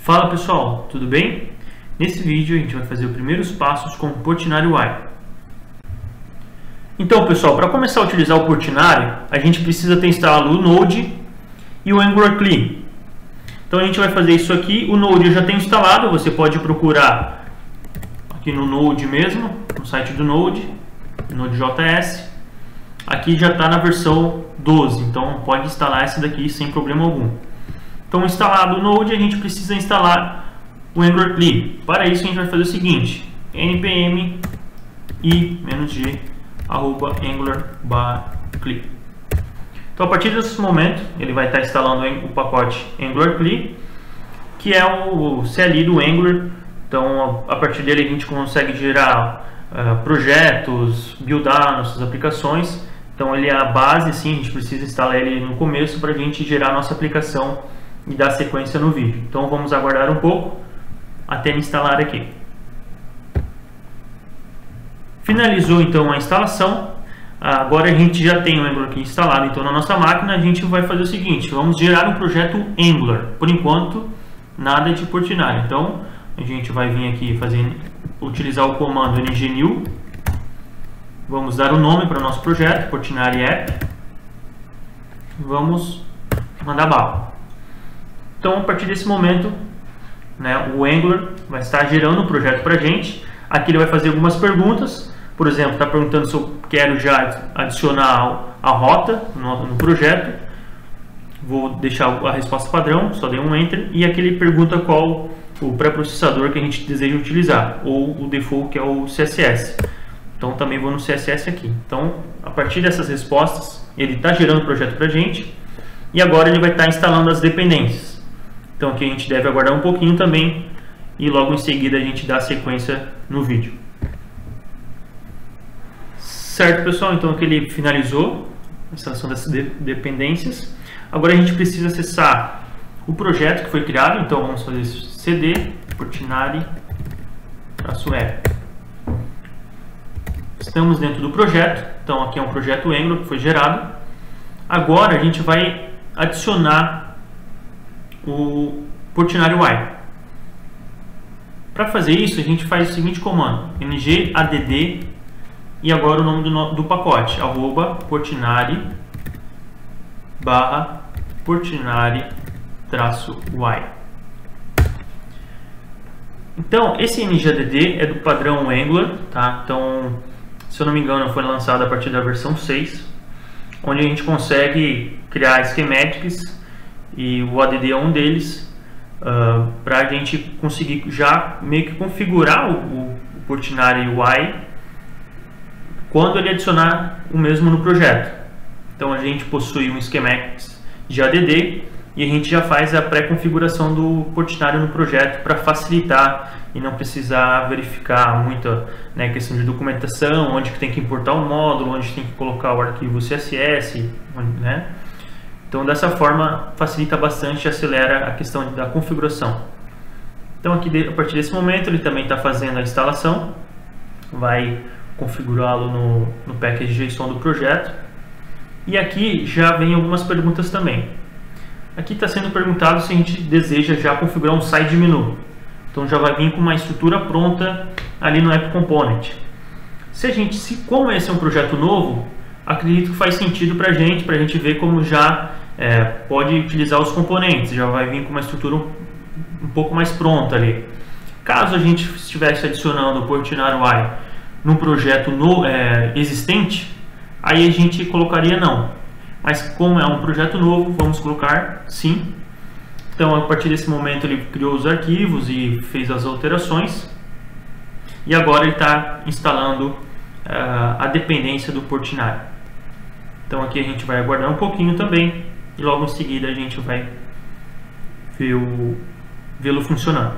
Fala pessoal, tudo bem? Nesse vídeo a gente vai fazer os primeiros passos com o Portinari UI. Então pessoal, para começar a utilizar o Portinari, a gente precisa ter instalado o Node e o Angular CLI. Então a gente vai fazer isso aqui. O Node eu já tenho instalado, você pode procurar aqui no Node mesmo, no site do Node, Node.js. Aqui já está na versão 12, então pode instalar essa daqui sem problema algum. Então, instalado o Node, a gente precisa instalar o Angular CLI. Para isso, a gente vai fazer o seguinte: npm i-g @angular/cli. Então, a partir desse momento, ele vai estar instalando o pacote Angular CLI, que é o CLI do Angular. Então, a partir dele, a gente consegue gerar projetos, buildar nossas aplicações. Então, ele é a base, sim, a gente precisa instalar ele no começo para a gente gerar nossa aplicação e dar sequência no vídeo. Então vamos aguardar um pouco até ele instalar aqui. Finalizou então a instalação. Agora a gente já tem o Angular aqui instalado então na nossa máquina. A gente vai fazer o seguinte: vamos gerar um projeto Angular. Por enquanto nada de Portinari. Então a gente vai vir aqui utilizar o comando ngnew. Vamos dar o nome para o nosso projeto, Portinari App. Vamos mandar bala. Então, a partir desse momento, o Angular vai estar gerando um projeto para a gente. Aqui ele vai fazer algumas perguntas. Por exemplo, está perguntando se eu quero já adicionar a rota no projeto. Vou deixar a resposta padrão, só dei um Enter. E aqui ele pergunta qual o pré-processador que a gente deseja utilizar, ou o default, que é o CSS. Então, também vou no CSS aqui. Então, a partir dessas respostas, ele está gerando o projeto para a gente. E agora ele vai estar instalando as dependências. Então aqui a gente deve aguardar um pouquinho também e logo em seguida a gente dá sequência no vídeo. Certo pessoal, então aqui ele finalizou a instalação dessas dependências. Agora a gente precisa acessar o projeto que foi criado, então vamos fazer cd portinari-app. Estamos dentro do projeto, então aqui é um projeto Angular que foi gerado. Agora a gente vai adicionar o Portinari UI. Para fazer isso, a gente faz o seguinte comando: ngadd e agora o nome do pacote, @portinari/portinari-ui. Então, esse ngadd é do padrão Angular, tá? Então, se eu não me engano, foi lançado a partir da versão 6, onde a gente consegue criar schematics, e o ADD é um deles, para a gente conseguir já meio que configurar o Portinari UI quando ele adicionar o mesmo no projeto. Então a gente possui um schematics de ADD e a gente já faz a pré-configuração do Portinari no projeto para facilitar e não precisar verificar muita questão de documentação, onde que tem que importar o módulo, onde tem que colocar o arquivo CSS, Então, dessa forma, facilita bastante e acelera a questão da configuração. Então, aqui, a partir desse momento, ele também está fazendo a instalação. Vai configurá-lo no package JSON do projeto. E aqui já vem algumas perguntas também. Aqui está sendo perguntado se a gente deseja já configurar um side menu. Então, já vai vir com uma estrutura pronta ali no App Component. Como esse é um projeto novo, acredito que faz sentido para a gente ver como já pode utilizar os componentes, já vai vir com uma estrutura um pouco mais pronta ali. Caso a gente estivesse adicionando o Portinari UI num projeto existente, aí a gente colocaria não. Mas como é um projeto novo, vamos colocar sim. Então a partir desse momento ele criou os arquivos e fez as alterações. E agora ele está instalando a dependência do Portinari. Então aqui a gente vai aguardar um pouquinho também e logo em seguida a gente vai vê-lo funcionando.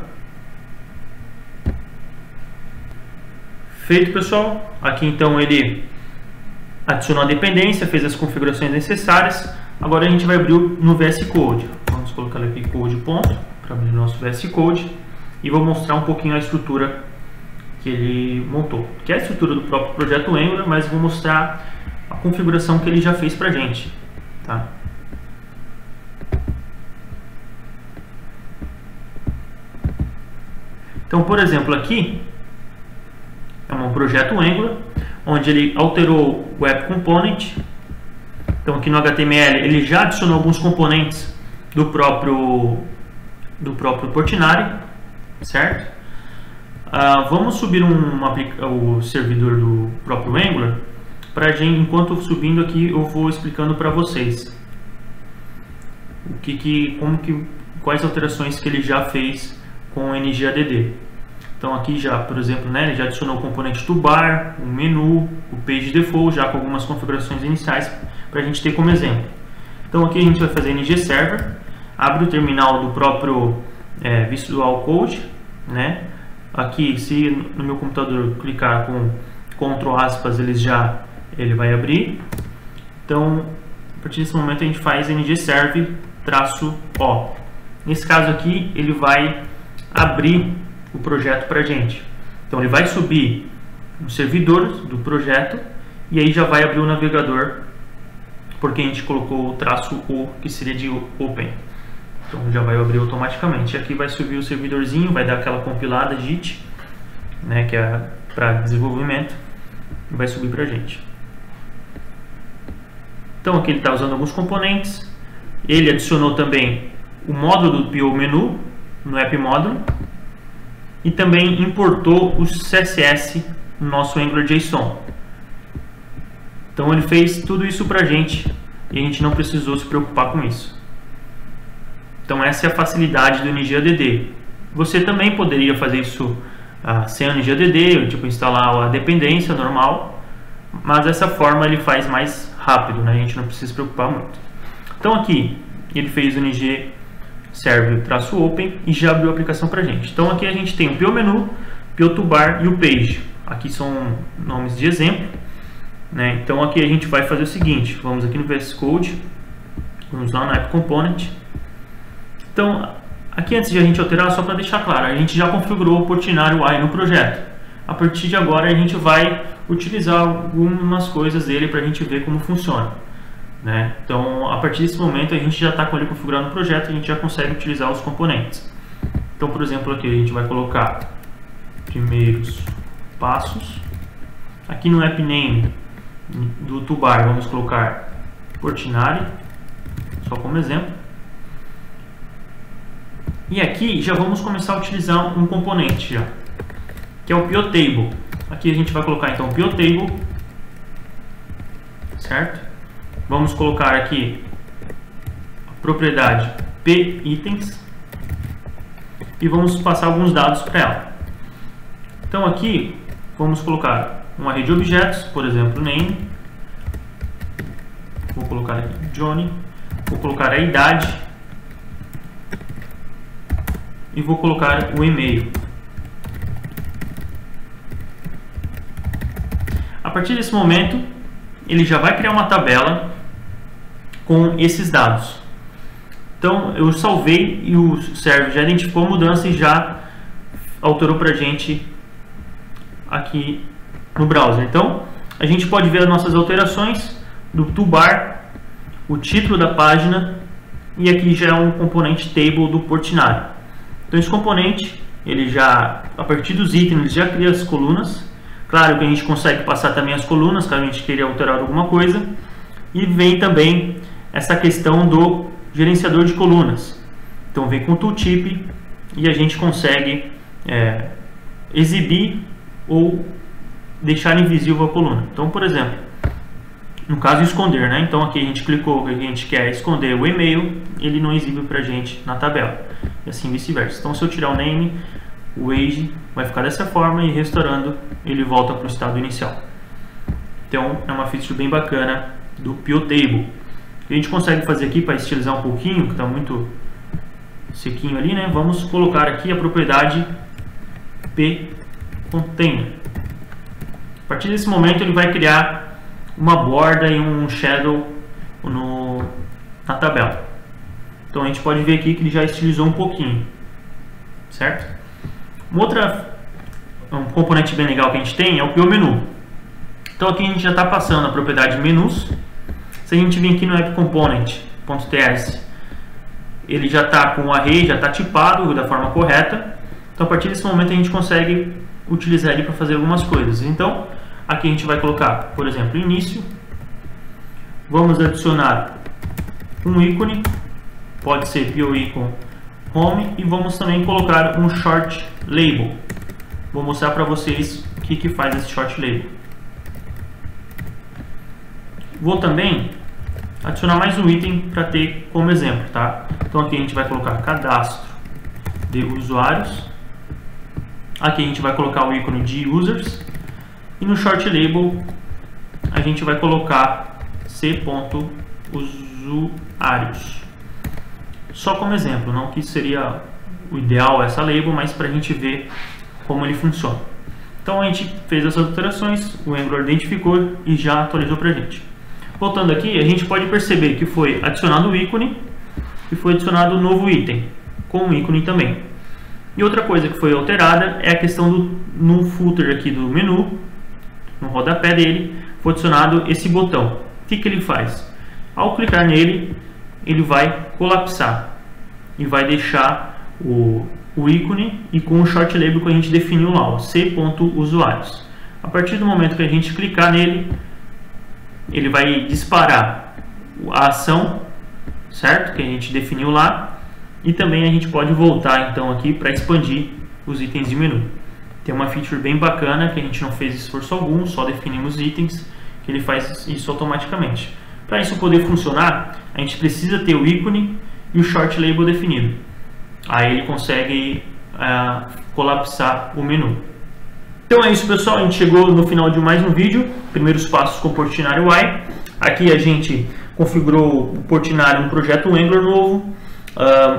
Feito pessoal, aqui então ele adicionou a dependência, fez as configurações necessárias. Agora a gente vai abrir no VS Code. Vamos colocar aqui code ponto para abrir o nosso VS Code e vou mostrar um pouquinho a estrutura que ele montou, que é a estrutura do próprio projeto Angular, mas vou mostrar a configuração que ele já fez para a gente, tá? Então, por exemplo, aqui é um projeto Angular, onde ele alterou o App Component. Então, aqui no HTML ele já adicionou alguns componentes do próprio Portinari, certo? Vamos subir o servidor do próprio Angular. Enquanto subindo aqui, eu vou explicando para vocês quais alterações que ele já fez com o NGADD. Então aqui já, por exemplo, né, ele já adicionou o componente toolbar, o menu, o page default, já com algumas configurações iniciais para a gente ter como exemplo. Então aqui a gente vai fazer ng server, abre o terminal do próprio Visual Code, né? Aqui, se no meu computador clicar com Ctrl aspas, ele vai abrir. Então, a partir desse momento a gente faz ng-serve-o. Nesse caso aqui, ele vai abrir o projeto para a gente. Então, ele vai subir o servidor do projeto e aí já vai abrir o navegador, porque a gente colocou o "-o", que seria de Open. Então já vai abrir automaticamente. Aqui vai subir o servidorzinho, vai dar aquela compilada JIT, né, que é para desenvolvimento, e vai subir para a gente. Então aqui ele está usando alguns componentes. Ele adicionou também o módulo do PO Menu no App Módulo e também importou o CSS no nosso Angular JSON. Então ele fez tudo isso para a gente e a gente não precisou se preocupar com isso. Então essa é a facilidade do NGADD. Você também poderia fazer isso sem o NGADD, tipo instalar a dependência normal, mas dessa forma ele faz mais rápido, né? A gente não precisa se preocupar muito. Então aqui ele fez o ng-serve-open e já abriu a aplicação para a gente. Então aqui a gente tem o PO Menu, PO Toolbar e o Page. Aqui são nomes de exemplo, né? Então aqui a gente vai fazer o seguinte, vamos aqui no VS Code, vamos lá no App Component. Então, aqui antes de a gente alterar, só para deixar claro, a gente já configurou o Portinari UI no projeto. A partir de agora a gente vai utilizar algumas coisas dele para a gente ver como funciona, né? Então, a partir desse momento a gente já está com ele configurado no projeto, a gente já consegue utilizar os componentes. Então, por exemplo, aqui a gente vai colocar primeiros passos. Aqui no App Name do toolbar vamos colocar Portinari, só como exemplo. E aqui já vamos começar a utilizar um componente já, que é o PO Table. Aqui a gente vai colocar então o PO Table, certo? Vamos colocar aqui a propriedade p-itens e vamos passar alguns dados para ela. Então aqui vamos colocar um array de objetos, por exemplo, name. Vou colocar aqui Johnny, vou colocar a idade e vou colocar o e-mail. A partir desse momento, ele já vai criar uma tabela com esses dados. Então, eu salvei e o server já identificou a mudança e já alterou para a gente aqui no browser. Então, a gente pode ver as nossas alterações do toolbar, o título da página e aqui já é um componente table do Portinari. Então esse componente, ele já, a partir dos itens, ele já cria as colunas. Claro que a gente consegue passar também as colunas, caso a gente queira alterar alguma coisa. E vem também essa questão do gerenciador de colunas. Então vem com o tooltip e a gente consegue exibir ou deixar invisível a coluna. Então, por exemplo, no caso esconder, né? Então aqui a gente clicou que a gente quer esconder o e-mail, ele não exibe para a gente na tabela. E assim vice-versa. Então se eu tirar o name, o age vai ficar dessa forma e restaurando ele volta para o estado inicial. Então é uma feature bem bacana do PO Table. A gente consegue fazer aqui para estilizar um pouquinho, que está muito sequinho ali, né? Vamos colocar aqui a propriedade p-container. A partir desse momento ele vai criar uma borda e um shadow na tabela. Então a gente pode ver aqui que ele já estilizou um pouquinho, certo? Um componente bem legal que a gente tem é o PO Menu. Então aqui a gente já está passando a propriedade menus. Se a gente vir aqui no App Component.ts, ele já está com o array, já está tipado da forma correta. Então, a partir desse momento, a gente consegue utilizar ele para fazer algumas coisas. Então, aqui a gente vai colocar, por exemplo, início. Vamos adicionar um ícone, pode ser POIcon Home, e vamos também colocar um short label. Vou mostrar para vocês o que faz esse short label. Vou também adicionar mais um item para ter como exemplo, tá? Então aqui a gente vai colocar cadastro de usuários. Aqui a gente vai colocar o ícone de users. E no short label a gente vai colocar c.usuários. Só como exemplo, não que seria o ideal essa label, mas para a gente ver como ele funciona. Então a gente fez essas alterações, o Angular identificou e já atualizou para a gente. Voltando aqui, a gente pode perceber que foi adicionado o ícone e foi adicionado um novo item com o ícone também. E outra coisa que foi alterada é a questão no footer aqui do menu, no rodapé dele, foi adicionado esse botão. O que ele faz? Ao clicar nele, ele vai colapsar e vai deixar o ícone e com o short label que a gente definiu lá, c.usuários. A partir do momento que a gente clicar nele, ele vai disparar a ação, certo? Que a gente definiu lá. E também a gente pode voltar então aqui para expandir os itens de menu. Tem uma feature bem bacana que a gente não fez esforço algum, só definimos itens, que ele faz isso automaticamente. Para isso poder funcionar, a gente precisa ter o ícone e o short label definido. Aí ele consegue colapsar o menu. Então é isso, pessoal, a gente chegou no final de mais um vídeo, primeiros passos com o Portinari UI. Aqui a gente configurou o Portinari, um projeto Angular novo,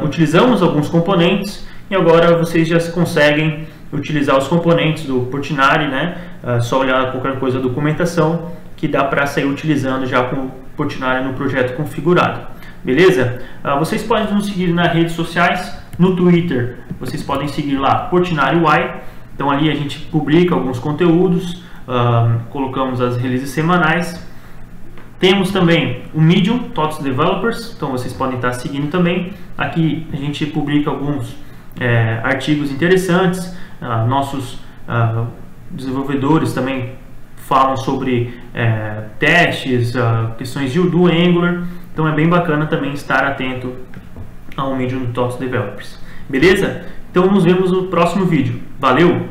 utilizamos alguns componentes e agora vocês já conseguem utilizar os componentes do Portinari, né? Só olhar qualquer coisa da documentação que dá para sair utilizando já com o Portinari no projeto configurado. Beleza? Vocês podem nos seguir nas redes sociais, no Twitter vocês podem seguir lá Portinari UI. Então ali a gente publica alguns conteúdos, colocamos as releases semanais. Temos também o Medium, TOTS Developers, então vocês podem estar seguindo também. Aqui a gente publica alguns artigos interessantes, nossos desenvolvedores também falam sobre testes, questões do Angular, então é bem bacana também estar atento ao Medium TOTS Developers. Beleza? Então nos vemos no próximo vídeo. Valeu!